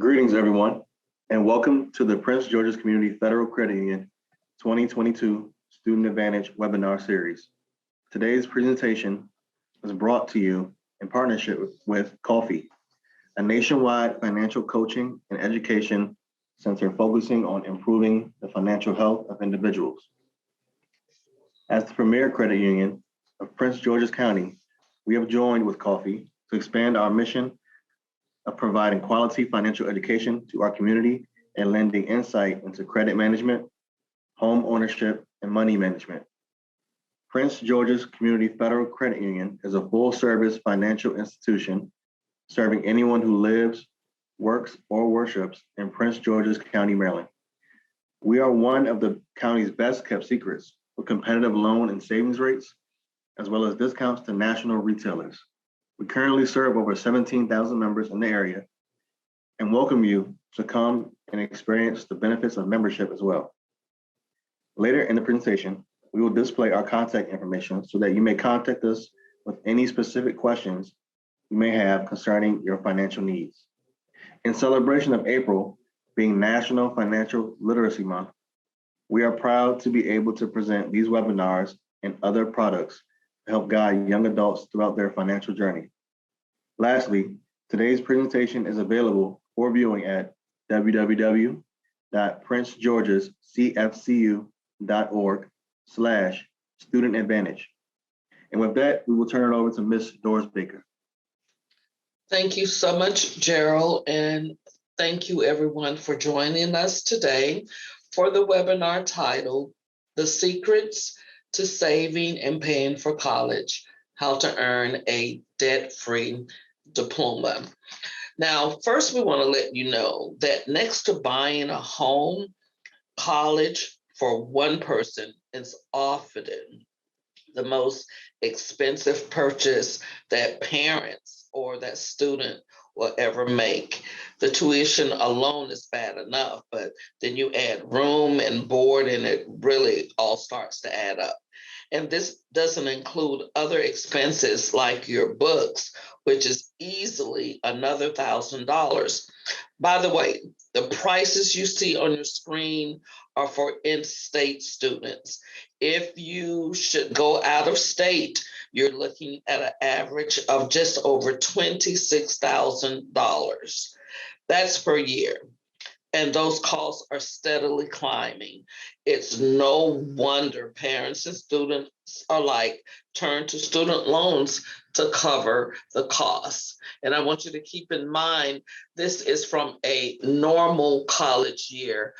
Greetings, everyone, and welcome to the Prince George's Community Federal Credit Union 2022 Student Advantage webinar series. Today's presentation is brought to you in partnership with Coffee, a nationwide financial coaching and education center focusing on improving the financial health of individuals. As the premier credit union of Prince George's County, we have joined with Coffee to expand our mission of providing quality financial education to our community and lending insight into credit management, home ownership, and money management. Prince George's Community Federal Credit Union is a full-service financial institution serving anyone who lives, works, or worships in Prince George's County, Maryland. We are one of the county's best-kept secrets with competitive loan and savings rates, as well as discounts to national retailers. We currently serve over 17,000 members in the area and welcome you to come and experience the benefits of membership as well. Later in the presentation, we will display our contact information so that you may contact us with any specific questions you may have concerning your financial needs. In celebration of April being National Financial Literacy Month, we are proud to be able to present these webinars and other products to help guide young adults throughout their financial journey. Lastly, today's presentation is available for viewing at www.princegeorgescfcu.org/student advantage. And with that, we will turn it over to Ms. Doris Baker. Thank you so much, Gerald, and thank you everyone for joining us today for the webinar titled, The Secrets to Saving and Paying for College, How to Earn a Debt-Free Diploma. Now, first we want to let you know that next to buying a home, college for one person is often the most expensive purchase that parents or that student will ever make. The tuition alone is bad enough, but then you add room and board and it really all starts to add up. And this doesn't include other expenses like your books, which is easily another $1,000. By the way, the prices you see on your screen are for in-state students. If you should go out of state, you're looking at an average of just over $26,000. That's per year. And those costs are steadily climbing. It's no wonder parents and students are like, turn to student loans to cover the costs. And I want you to keep in mind, this is from a normal college year,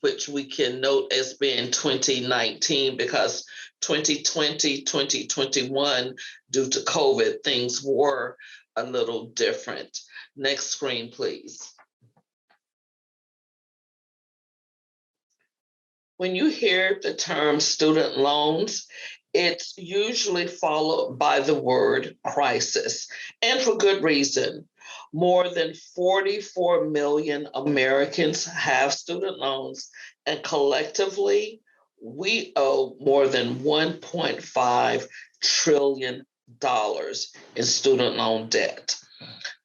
which we can note as being 2019, because 2020, 2021, due to COVID, things were a little different. Next screen, please. When you hear the term student loans, it's usually followed by the word crisis, and for good reason. More than 44 million Americans have student loans, and collectively, we owe more than $1.5 trillion in student loan debt.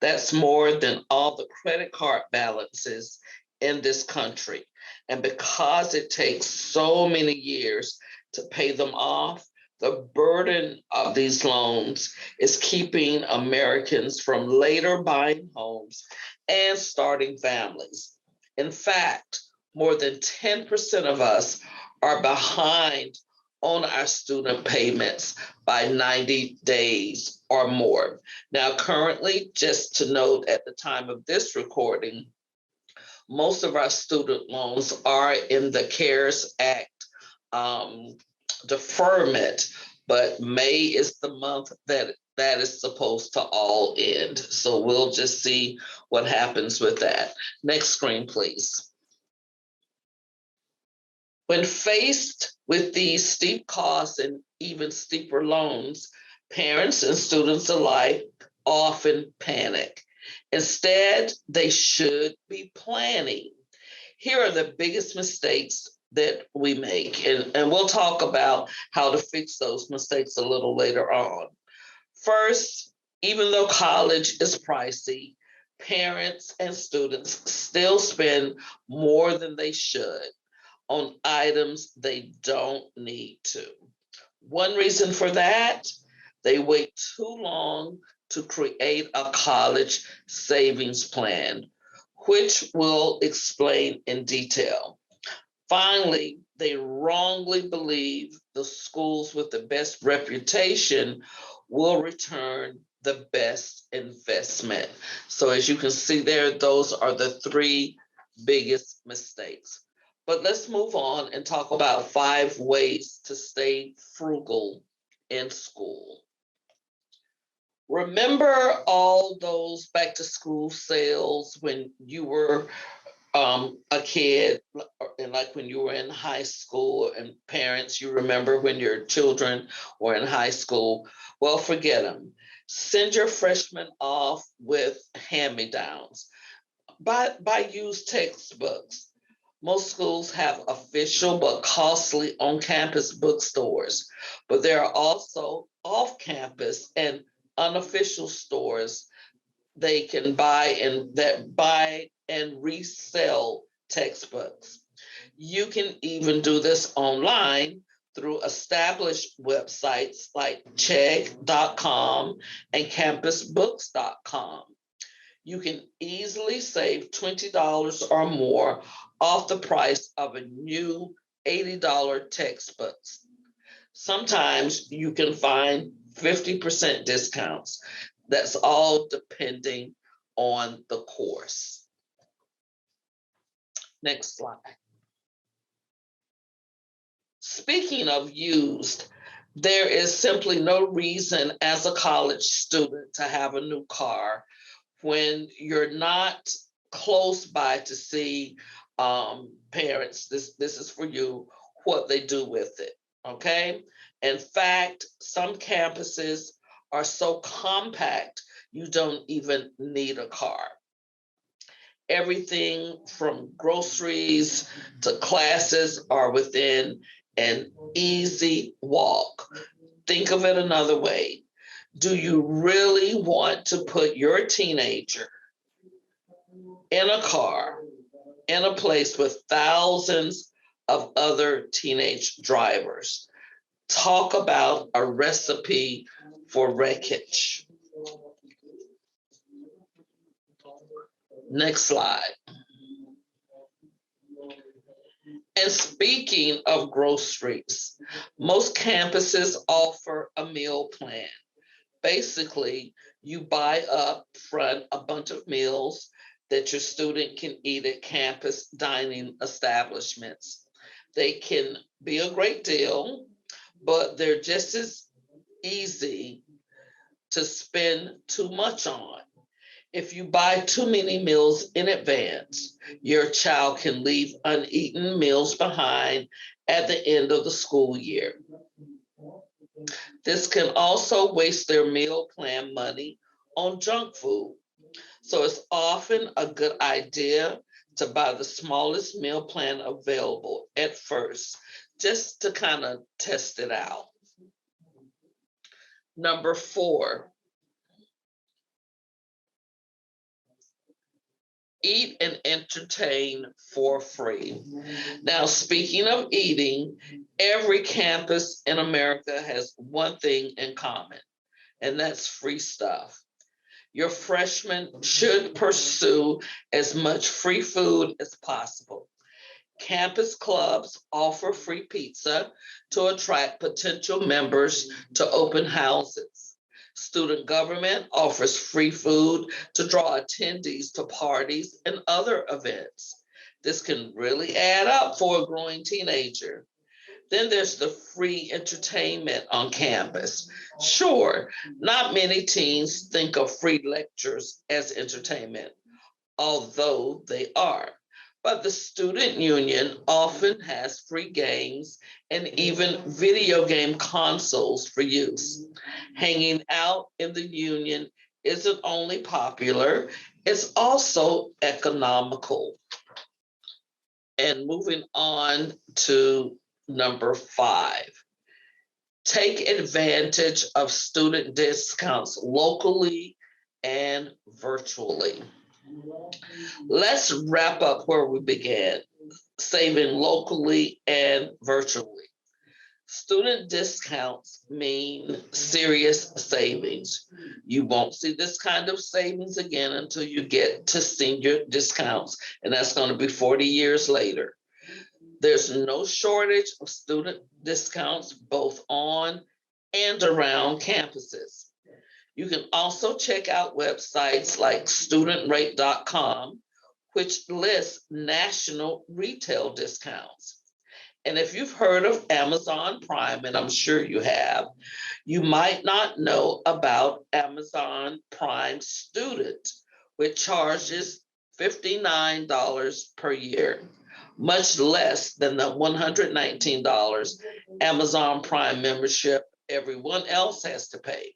That's more than all the credit card balances in this country. And because it takes so many years to pay them off, the burden of these loans is keeping Americans from later buying homes and starting families. In fact, more than 10% of us are behind on our student payments by 90 days or more. Now, currently, just to note at the time of this recording, most of our student loans are in the CARES Act deferment, but May is the month that is supposed to all end. So we'll just see what happens with that. Next screen, please. When faced with these steep costs and even steeper loans, parents and students alike often panic. Instead, they should be planning. Here are the biggest mistakes that we make, and we'll talk about how to fix those mistakes a little later on. First, even though college is pricey, parents and students still spend more than they should on items they don't need to. One reason for that, they wait too long to create a college savings plan, which we'll explain in detail. Finally, they wrongly believe the schools with the best reputation will return the best investment. So as you can see there, those are the three biggest mistakes. But let's move on and talk about 5 ways to stay frugal in school. Remember all those back to school sales when you were a kid, and like when you were in high school, and parents, you remember when your children were in high school? Well, forget them. Send your freshmen off with hand-me-downs. Buy used textbooks. Most schools have official but costly on-campus bookstores, but there are also off-campus and unofficial stores they can buy and resell textbooks. You can even do this online through established websites like Chegg.com and campusbooks.com. You can easily save $20 or more off the price of a new $80 textbooks. Sometimes you can find 50% discounts. That's all depending on the course. Next slide. Speaking of used, there is simply no reason as a college student to have a new car when you're not close by to see parents. This is for you, what they do with it, okay? In fact, some campuses are so compact, you don't even need a car. Everything from groceries to classes are within an easy walk. Think of it another way. Do you really want to put your teenager in a car in a place with thousands of other teenage drivers? Talk about a recipe for wreckage. Next slide. And speaking of groceries, most campuses offer a meal plan. Basically, you buy up front a bunch of meals that your student can eat at campus dining establishments. They can be a great deal, but they're just as easy to spend too much on. If you buy too many meals in advance, your child can leave uneaten meals behind at the end of the school year. This can also waste their meal plan money on junk food. So it's often a good idea to buy the smallest meal plan available at first, just to kind of test it out. Number 4, eat and entertain for free. Now, speaking of eating, every campus in America has one thing in common, and that's free stuff. Your freshmen should pursue as much free food as possible. Campus clubs offer free pizza to attract potential members to open houses. Student government offers free food to draw attendees to parties and other events. This can really add up for a growing teenager. Then there's the free entertainment on campus. Sure, not many teens think of free lectures as entertainment, although they are. But the student union often has free games and even video game consoles for use. Hanging out in the union isn't only popular, it's also economical. And moving on to number 5, take advantage of student discounts locally and virtually. Let's wrap up where we began, saving locally and virtually. Student discounts mean serious savings. You won't see this kind of savings again until you get to senior discounts, and that's going to be 40 years later. There's no shortage of student discounts both on and around campuses. You can also check out websites like studentrate.com, which lists national retail discounts. And if you've heard of Amazon Prime, and I'm sure you have, you might not know about Amazon Prime Student, which charges $59 per year, much less than the $119 Amazon Prime membership everyone else has to pay.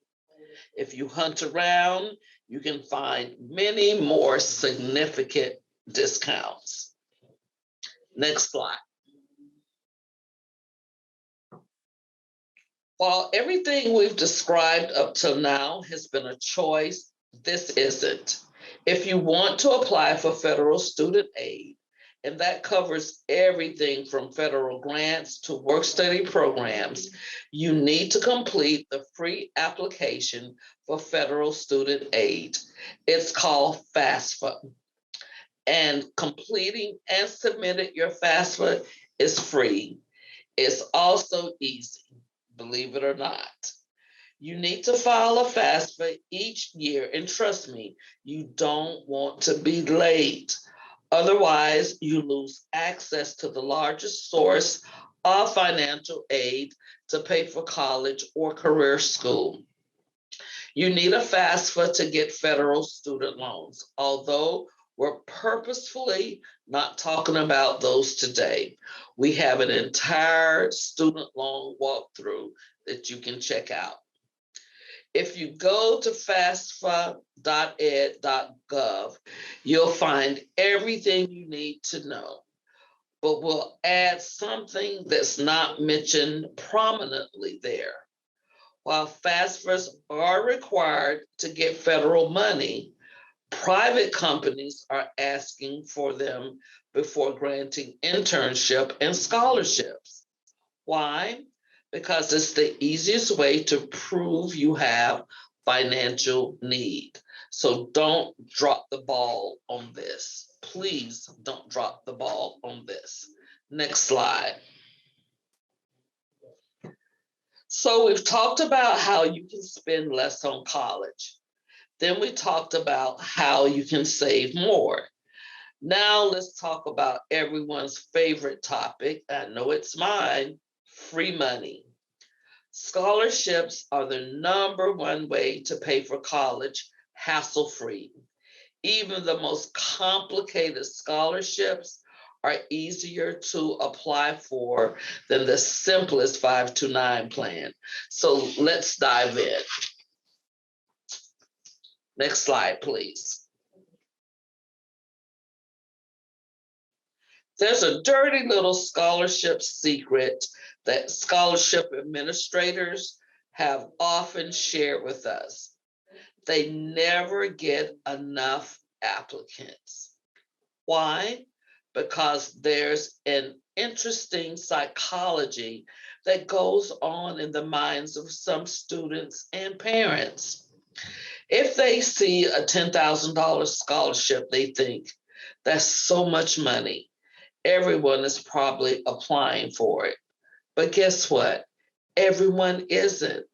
If you hunt around, you can find many more significant discounts. Next slide. While everything we've described up till now has been a choice, this isn't. If you want to apply for federal student aid, and that covers everything from federal grants to work-study programs, you need to complete the free application for federal student aid. It's called FAFSA. And completing and submitting your FAFSA is free. It's also easy, believe it or not. You need to file a FAFSA each year, and trust me, you don't want to be late. Otherwise, you lose access to the largest source of financial aid to pay for college or career school. You need a FAFSA to get federal student loans, although we're purposefully not talking about those today. We have an entire student loan walkthrough that you can check out. If you go to fafsa.ed.gov, you'll find everything you need to know, but we'll add something that's not mentioned prominently there. While FAFSAs are required to get federal money, private companies are asking for them before granting internship and scholarships. Why? Because it's the easiest way to prove you have financial need. So don't drop the ball on this. Please don't drop the ball on this. Next slide. So we've talked about how you can spend less on college. Then we talked about how you can save more. Now let's talk about everyone's favorite topic. I know it's mine. Free money. Scholarships are the #1 way to pay for college hassle-free. Even the most complicated scholarships are easier to apply for than the simplest 529 plan. So let's dive in. Next slide, please. There's a dirty little scholarship secret that scholarship administrators have often shared with us. They never get enough applicants. Why? Because there's an interesting psychology that goes on in the minds of some students and parents. If they see a $10,000 scholarship, they think, that's so much money. Everyone is probably applying for it. But guess what? Everyone isn't.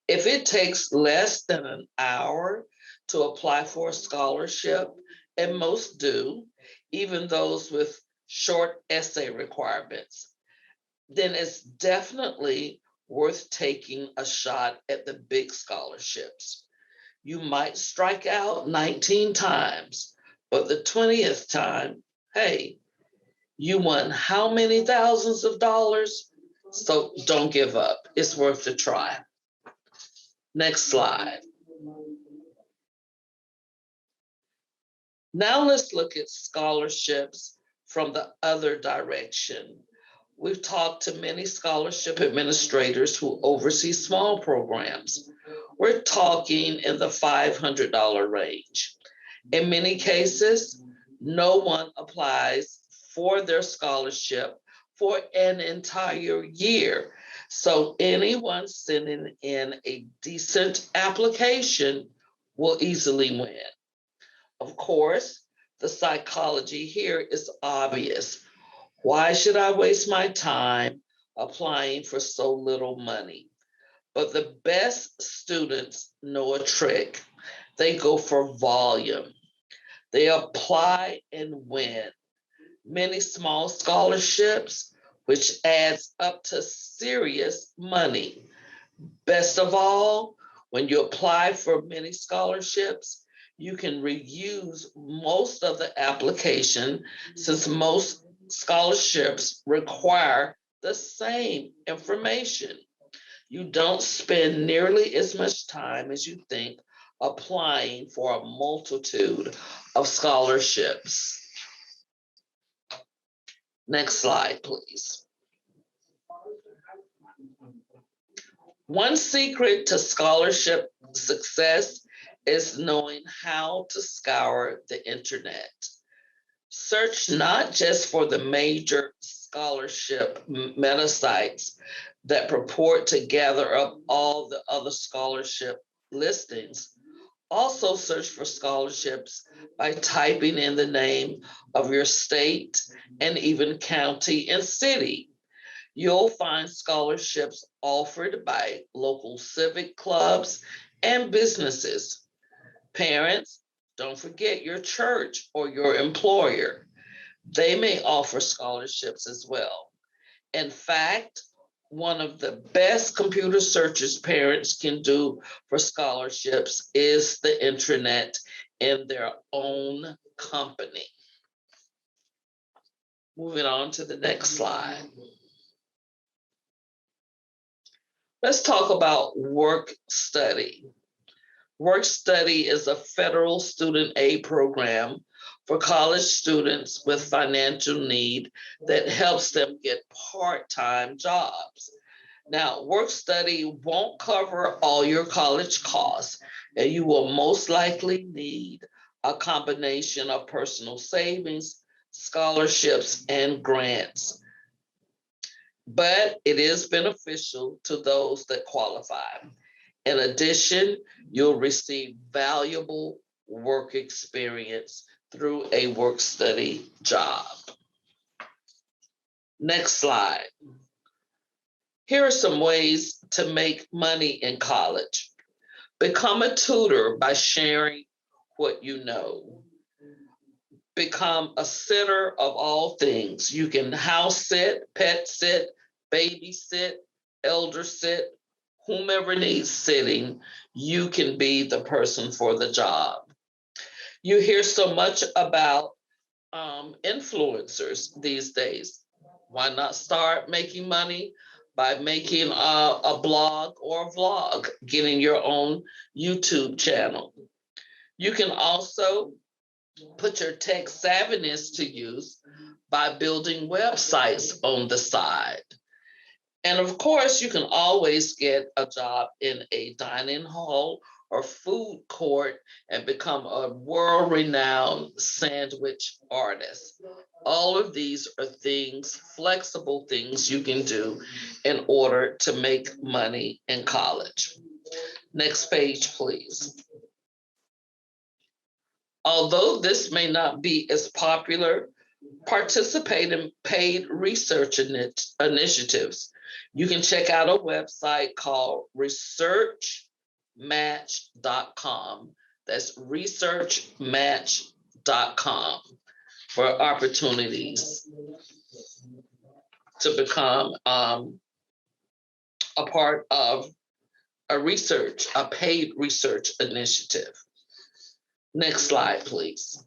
If it takes less than an hour to apply for a scholarship, and most do, even those with short essay requirements, then it's definitely worth taking a shot at the big scholarships. You might strike out 19 times, but the 20th time, hey, you won how many thousands of dollars? So don't give up. It's worth a try. Next slide. Now let's look at scholarships from the other direction. We've talked to many scholarship administrators who oversee small programs. We're talking in the $500 range. In many cases, no one applies for their scholarship for an entire year. So anyone sending in a decent application will easily win. Of course, the psychology here is obvious. Why should I waste my time applying for so little money? But the best students know a trick. They go for volume. They apply and win. Many small scholarships, which adds up to serious money. Best of all, when you apply for many scholarships, you can reuse most of the application since most scholarships require the same information. You don't spend nearly as much time as you think applying for a multitude of scholarships. Next slide, please. One secret to scholarship success is knowing how to scour the internet. Search not just for the major scholarship meta sites that purport to gather up all the other scholarship listings. Also search for scholarships by typing in the name of your state and even county and city. You'll find scholarships offered by local civic clubs and businesses. Parents, don't forget your church or your employer. They may offer scholarships as well. In fact, one of the best computer searches parents can do for scholarships is the intranet in their own company. Moving on to the next slide. Let's talk about work study. Work study is a federal student aid program for college students with financial need that helps them get part-time jobs. Now, work study won't cover all your college costs, and you will most likely need a combination of personal savings, scholarships, and grants. But it is beneficial to those that qualify. In addition, you'll receive valuable work experience through a work study job. Next slide. Here are some ways to make money in college. Become a tutor by sharing what you know. Become a sitter of all things. You can house sit, pet sit, babysit, elder sit, whomever needs sitting, you can be the person for the job. You hear so much about influencers these days. Why not start making money by making a blog or a vlog, getting your own YouTube channel? You can also put your tech savviness to use by building websites on the side. And of course, you can always get a job in a dining hall or food court and become a world-renowned sandwich artist. All of these are things, flexible things you can do in order to make money in college. Next page, please. Although this may not be as popular, participate in paid research initiatives. You can check out a website called researchmatch.com. That's researchmatch.com for opportunities to become a part of a paid research initiative. Next slide, please.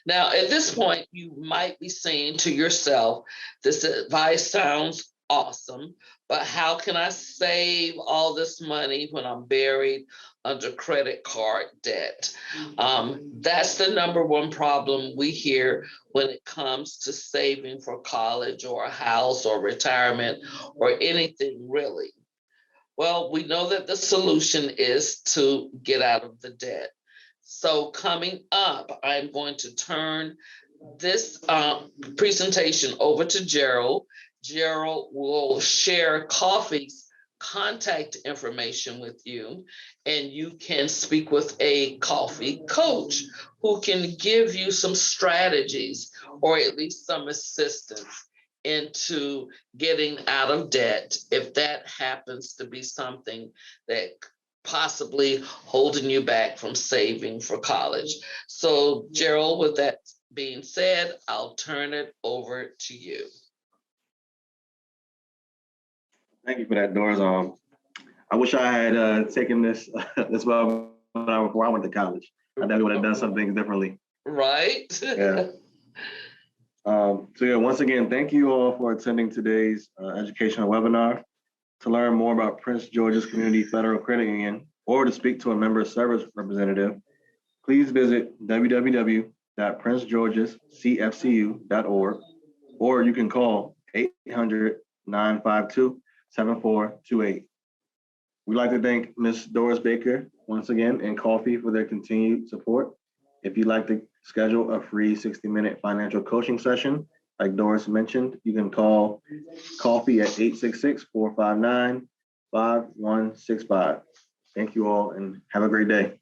Now, at this point, you might be saying to yourself, this advice sounds awesome, but how can I save all this money when I'm buried under credit card debt? That's the number one problem we hear when it comes to saving for college or a house or retirement or anything really. Well, we know that the solution is to get out of the debt. So coming up, I'm going to turn this presentation over to Gerald. Gerald will share Coffee's contact information with you, and you can speak with a coffee coach who can give you some strategies or at least some assistance into getting out of debt if that happens to be something that possibly holding you back from saving for college. So Gerald, with that being said, I'll turn it over to you. Thank you for that, Doris. I wish I had taken this this webinar before I went to college. I definitely would have done some things differently. Right? Yeah. So yeah, once again, thank you all for attending today's educational webinar. To learn more about Prince George's Community Federal Credit Union or to speak to a member service representative, please visit www.princegeorgescfcu.org, or you can call 800-952-7428. We'd like to thank Ms. Doris Baker once again and Coffee for their continued support. If you'd like to schedule a free 60-minute financial coaching session, like Doris mentioned, you can call Coffee at 866-459-5165. Thank you all and have a great day.